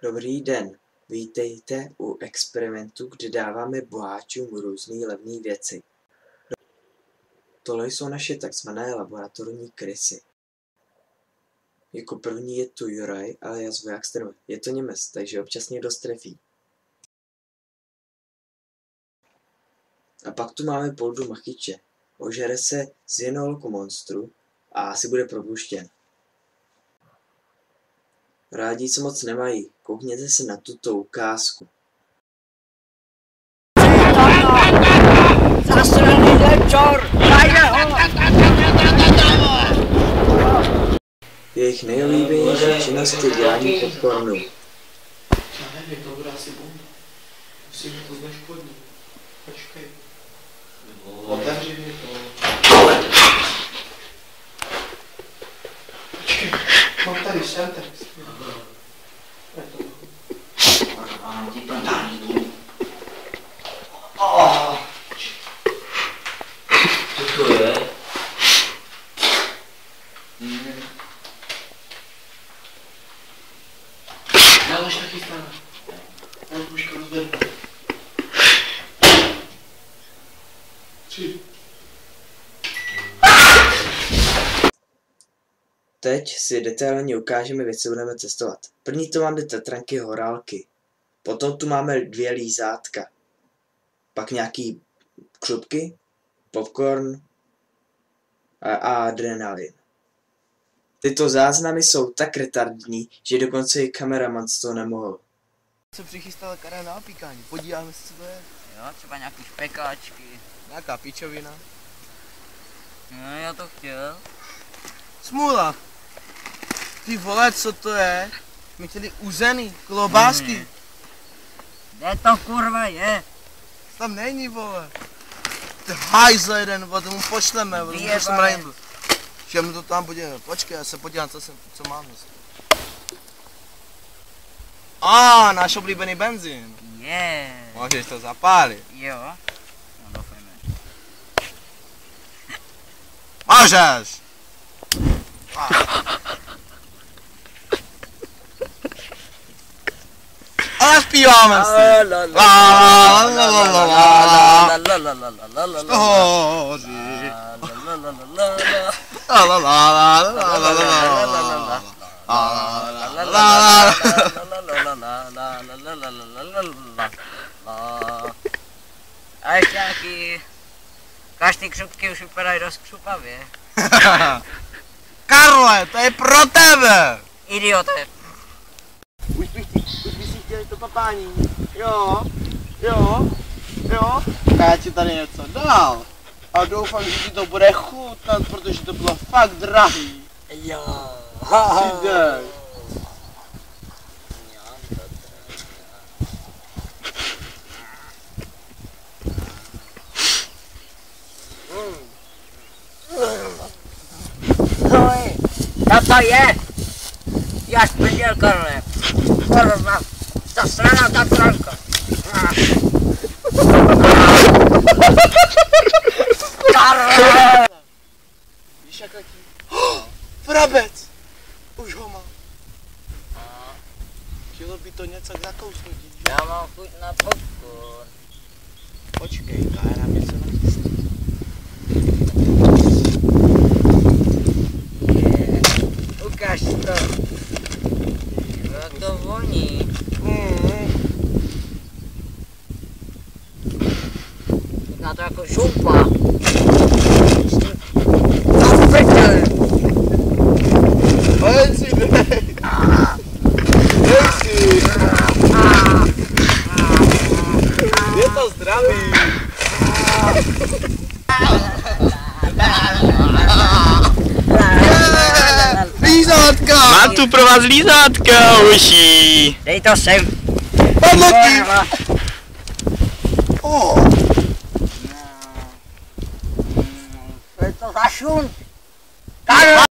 Dobrý den, vítejte u experimentu, kde dáváme boháčům různé levné věci. Tohle jsou naše takzvané laboratorní krysy. Jako první je tu Juraj, alias voják stroj. Je to Němec, takže občas někdo strefí. A pak tu máme Poldu Machyče. Ožere se z jednoho monstru a asi bude propuštěn. Rádi se moc nemají, koukněte se na tuto ukázku. Zasraný lečor! Najde ho! Jejich nejoblíbenější činnost je dělání popcornu. Já nevím, to bude asi bomba. Musíme to zneškodnit. Počkej. Otevři mi to. Počkej, mám tady Semtex. Co to je? Já už taky stále. Já už rozvednu. 3. Teď si detailně ukážeme věci, co budeme testovat. První to máme tetranky horálky. Potom tu máme 2 lízátka. Pak nějaký křupky, popcorn a adrenalin. Tyto záznamy jsou tak retardní, že dokonce i kameraman z toho nemohl. Se přichystal Karel na opíkání, podíváme se, co to je. Jo, třeba nějaký špekáčky. Nějaká pičovina. No, já to chtěl. Smůla! Ty vole, co to je? My chtěli uzený, klobásky. Kde to kurva je? Tam není, vole. Ty hajzle jeden, vole, tomu pošleme, vole, Vyjebané. to jsem rainbow. Že mi to tam podíváme, počkej, já se podívám, co mám dnes. Náš oblíbený benzín. Můžeš to zapálit. Jo. No, doufejme. Můžeš! A zpíváme si. Hoří. A ještě nějaký... Každý křupky už vypadají dost křupavě. Karle, to je pro tebe! Idiote. Už by si chtěli to papání. Jo. A já ti tady něco dal. A doufám, že ti to bude chutnat, protože to bylo fakt drahý. Jo. Si dej. Co to je? Já špinděl, Karle. Kurva. Ta strana, ta tranka. Karle! Víš jak letí? Vrabec! Už ho mám. Chtělo by to něco k zakousnutí. Já mám chuť na popcorn. Počkej, já nám něco nachystám. Ukaž to. Jak to voní. Vypadá to jako šumpa. No prdele. Jen si dej! Dej si! Je to zdravý! Lízátka! Mám tu pro vás lízátka, uší. Dej to sem. Padloky! Co je to za šum? Karlo!